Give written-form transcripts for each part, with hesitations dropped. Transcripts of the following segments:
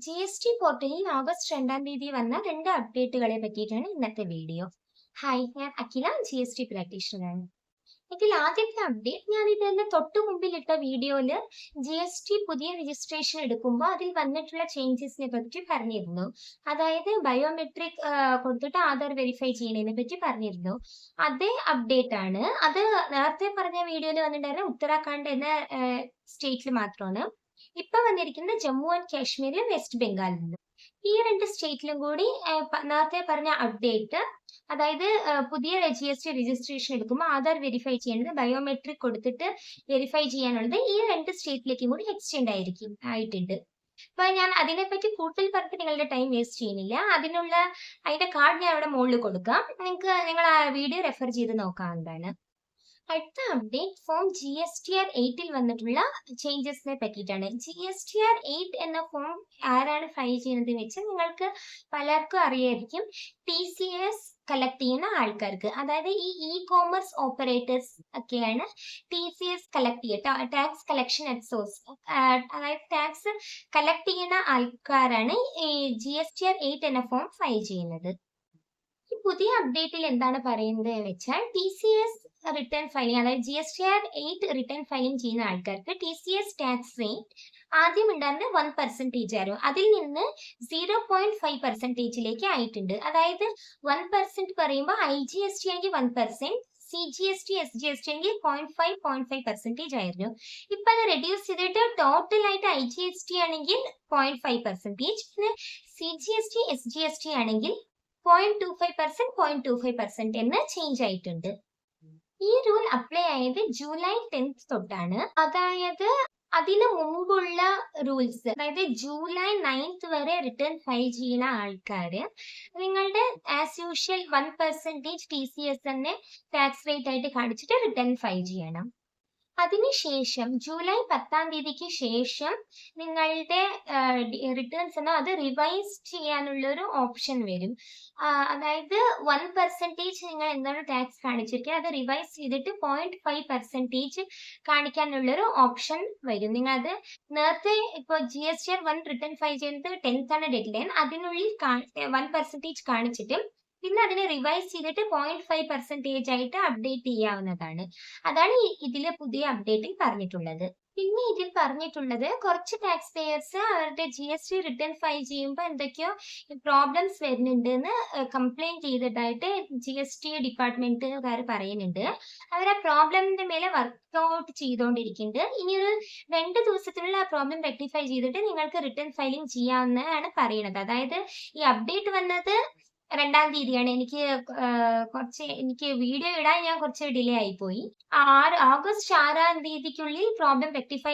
GST പോർട്ടലിൽ August 2-ാം തീയതി വന്ന 2 അപ്ഡേറ്റുകളെ പറ്റിയിട്ടാണ് ഇന്നത്തെ വീഡിയോ. ഹായ്, ഞാൻ അഖില, GST പ്രാക്ടീഷണറാണ്. ഇതിൽ ആദ്യത്തെ അപ്ഡേറ്റ് ഞാൻ ഇതിന്റെ തൊട്ടു മുമ്പിലിട്ട വീഡിയോയിൽ GST പുതിയ രജിസ്ട്രേഷൻ എടുക്കുമ്പോൾ അതിൽ വന്നിട്ടുള്ള ചേഞ്ചസിനെ പറ്റി പറഞ്ഞിരുന്നു. അതായത് ബയോമെട്രിക് കൊടുത്തിട്ട് ആധാർ വെരിഫൈ ചെയ്യുന്നതിനെ പറ്റി പറഞ്ഞിരുന്നു. അതേ അപ്ഡേറ്റ് ആണ്. അത് നേരത്തെ പറഞ്ഞ വീഡിയോയിൽ വന്നിട്ടുണ്ടായിരുന്ന ഉത്തരാഖണ്ഡ് എന്ന സ്റ്റേറ്റിൽ മാത്രമാണ്. ഇപ്പൊ വന്നിരിക്കുന്നത് ജമ്മു ആൻഡ് കാശ്മീരിലും വെസ്റ്റ് ബംഗാളിലും. ഈ 2 സ്റ്റേറ്റിലും കൂടി നേരത്തെ പറഞ്ഞ അപ്ഡേറ്റ്, അതായത് പുതിയ GST രജിസ്ട്രേഷൻ എടുക്കുമ്പോൾ ആധാർ വെരിഫൈ ചെയ്യേണ്ടത് ബയോമെട്രിക് കൊടുത്തിട്ട് വെരിഫൈ ചെയ്യാനുള്ളത് ഈ 2 സ്റ്റേറ്റിലേക്കും കൂടി എക്സ്റ്റെൻഡ് ആയിട്ടുണ്ട്. അപ്പൊ ഞാൻ അതിനെപ്പറ്റി കൂടുതൽ പറഞ്ഞിട്ട് നിങ്ങളുടെ ടൈം വേസ്റ്റ് ചെയ്യുന്നില്ല. അതിന്റെ കാർഡ് ഞാൻ അവിടെ മുകളിൽ കൊടുക്കാം. നിങ്ങൾ ആ വീഡിയോ റെഫർ ചെയ്ത് നോക്കാവുന്നതാണ്. അടുത്ത അപ്ഡേറ്റ് ഫോം GSTR 8-ൽ വന്നിട്ടുള്ള ചേഞ്ചസിനെ പറ്റിയിട്ടാണ്. GSTR 8 എന്ന ഫോം ആരാണ് ഫയൽ ചെയ്യുന്നത് വെച്ച് നിങ്ങൾക്ക് പലർക്കും അറിയായിരിക്കും. TCS കളക്ട് ചെയ്യുന്ന ആൾക്കാർക്ക്, അതായത് ഈ ഇ-കോമേഴ്സ് ഓപ്പറേറ്റേഴ്സ് ഒക്കെയാണ് TCS കളക്ട് ചെയ്യുക, ടാക്സ് കളക്ഷൻ അറ്റ് സോഴ്സ്. അതായത് ടാക്സ് കളക്ട് ചെയ്യുന്ന ആൾക്കാരാണ് ഈ GSTR 8 എന്ന ഫോം ഫയൽ ചെയ്യുന്നത്. ഈ പുതിയ അപ്ഡേറ്റിൽ എന്താണ് പറയുന്നത് വെച്ചാൽ TCS റിട്ടേൺ ഫയലിംഗ്, അതായത് GSTR 8 റിട്ടേൺ ഫയലിംഗ് ചെയ്യുന്ന ആൾക്കാർക്ക് TCS ടാക്സ് റേറ്റ് ആദ്യം ഉണ്ടായിരുന്നത് 1% ആയിരുന്നു. അതിൽ നിന്ന് 0.5% ആയിട്ടുണ്ട്. അതായത് 1% പറയുമ്പോൾ IGST ആണെങ്കിൽ 1%, CGST SGST ആണെങ്കിൽ 0.5% ആയിരുന്നു. ഇപ്പൊ അത് റെഡ്യൂസ് ചെയ്തിട്ട് ടോട്ടൽ ആയിട്ട് IGST ആണെങ്കിൽ 0.5%, പിന്നെ CGST SGST ആണെങ്കിൽ 0.25% എന്ന് ചേഞ്ച് ആയിട്ടുണ്ട്. ഈ റൂൾ അപ്ലൈ ആയത് ജൂലൈ 10th തൊട്ടാണ്. അതായത് അതിന് മുമ്പുള്ള റൂൾസ്, അതായത് ജൂലൈ 9th വരെ റിട്ടേൺ ഫയൽ ചെയ്യുന്ന ആൾക്കാര് നിങ്ങളുടെ ആസ് യൂഷ്വൽ 1% TCS തന്നെ ടാക്സ് റേറ്റ് ആയിട്ട് കാണിച്ചിട്ട് റിട്ടേൺ ഫയൽ ചെയ്യണം. അതിനുശേഷം ജൂലൈ 10-ാം തീയതിക്ക് ശേഷം നിങ്ങളുടെ റിട്ടേൺസ് അത് റിവൈസ് ചെയ്യാനുള്ള ഒരു ഓപ്ഷൻ വരും. അതായത് 1% നിങ്ങൾ എന്താണ് ടാക്സ് കാണിച്ചിരിക്കുക അത് റിവൈസ് ചെയ്തിട്ട് 0.5% കാണിക്കാനുള്ളൊരു ഓപ്ഷൻ വരും. നിങ്ങൾ അത് നേരത്തെ ഇപ്പോൾ GSTR 1 റിട്ടേൺ ഫയൽ ചെയ്യുന്നത് 10th ആണ് ഡെഡ് ലൈൻ. അതിനുള്ളിൽ 1% കാണിച്ചിട്ട് പിന്നെ അതിനെ റിവൈസ് ചെയ്തിട്ട് 0.5% ആയിട്ട് അപ്ഡേറ്റ് ചെയ്യാവുന്നതാണ്. അതാണ് ഇതിലെ പുതിയ അപ്ഡേറ്റിൽ പറഞ്ഞിട്ടുള്ളത്. പിന്നെ ഇതിൽ പറഞ്ഞിട്ടുള്ളത് കുറച്ച് ടാക്സ് പേയേഴ്സ് അവരുടെ GST റിട്ടേൺ ഫയൽ ചെയ്യുമ്പോൾ എന്തൊക്കെയോ പ്രോബ്ലംസ് വരുന്നുണ്ട് എന്ന് കംപ്ലൈന്റ് ചെയ്തതായിട്ട് GST ഡിപ്പാർട്ട്മെന്റുകാർ പറയുന്നുണ്ട്. അവർ ആ പ്രോബ്ലമിന്റെ മേലെ വർക്ക്ഔട്ട് ചെയ്തുകൊണ്ടിരിക്കുന്നുണ്ട്. ഇനിയൊരു 2 ദിവസത്തിനുള്ള ആ പ്രോബ്ലം റെക്ടിഫൈ ചെയ്തിട്ട് നിങ്ങൾക്ക് റിട്ടേൺ ഫയലിംഗ് ചെയ്യാവുന്നതാണ് പറയുന്നത്. അതായത് ഈ അപ്ഡേറ്റ് വന്നത് 2-ാം തീയതിയാണ്. എനിക്ക് വീഡിയോ ഇടാൻ ഞാൻ കുറച്ച് ഡിലേ ആയിപ്പോയി. ഓഗസ്റ്റ് 6-ാം തീയതിക്കുള്ളിൽ പ്രോബ്ലം റെക്ടിഫൈ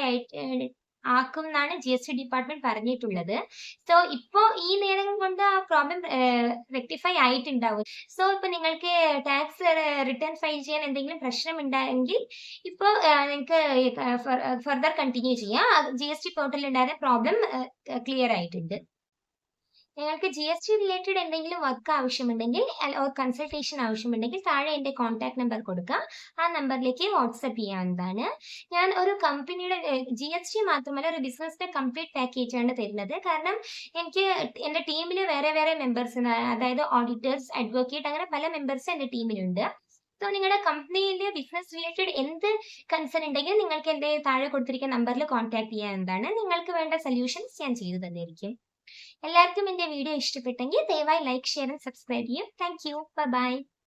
ആക്കും എന്നാണ് GST ഡിപ്പാർട്ട്മെന്റ് പറഞ്ഞിട്ടുള്ളത്. സോ ഇപ്പോ ഈ നേരം കൊണ്ട് ആ പ്രോബ്ലം റെക്ടിഫൈ ആയിട്ടുണ്ടാവും. സോ ഇപ്പൊ നിങ്ങൾക്ക് ടാക്സ് റിട്ടേൺ ഫയൽ ചെയ്യാൻ എന്തെങ്കിലും പ്രശ്നം ഉണ്ടെങ്കിൽ ഇപ്പൊ നിങ്ങൾക്ക് ഫർദർ കണ്ടിന്യൂ ചെയ്യാം. GST പോർട്ടലിൽ ഉണ്ടായിരുന്ന പ്രോബ്ലം ക്ലിയർ ആയിട്ടുണ്ട്. നിങ്ങൾക്ക് GST റിലേറ്റഡ് എന്തെങ്കിലും വർക്ക് ആവശ്യമുണ്ടെങ്കിൽ കൺസൾട്ടേഷൻ ആവശ്യമുണ്ടെങ്കിൽ താഴെ എൻ്റെ കോൺടാക്ട് നമ്പർ കൊടുക്കാം. ആ നമ്പറിലേക്ക് വാട്സപ്പ് ചെയ്യാവുന്നതാണ്. ഞാൻ ഒരു കമ്പനിയുടെ GST മാത്രമല്ല ഒരു ബിസിനസിന്റെ കംപ്ലീറ്റ് പാക്കേജ് ആണ് തരുന്നത്. കാരണം എനിക്ക് എൻ്റെ ടീമിൽ വേറെ വേറെ മെമ്പേഴ്സ്, അതായത് ഓഡിറ്റേഴ്സ്, അഡ്വക്കേറ്റ്, അങ്ങനെ പല മെമ്പേഴ്സ് എൻ്റെ ടീമിലുണ്ട്. സോ നിങ്ങളുടെ കമ്പനിയിൽ ബിസിനസ് റിലേറ്റഡ് എന്ത് കൺസേൺ ഉണ്ടെങ്കിൽ നിങ്ങൾക്ക് എൻ്റെ താഴെ കൊടുത്തിരിക്കുന്ന നമ്പറിൽ കോൺടാക്ട് ചെയ്യാവുന്നതാണ്. നിങ്ങൾക്ക് വേണ്ട സൊല്യൂഷൻസ് ഞാൻ ചെയ്തു തന്നിരിക്കും. എല്ലാവർക്കും എൻ്റെ വീഡിയോ ഇഷ്ടപ്പെട്ടെങ്കിൽ ദയവായി ലൈക്ക്, ഷെയർ ആൻഡ് സബ്സ്ക്രൈബ് ചെയ്യും. Thank you. ബൈ.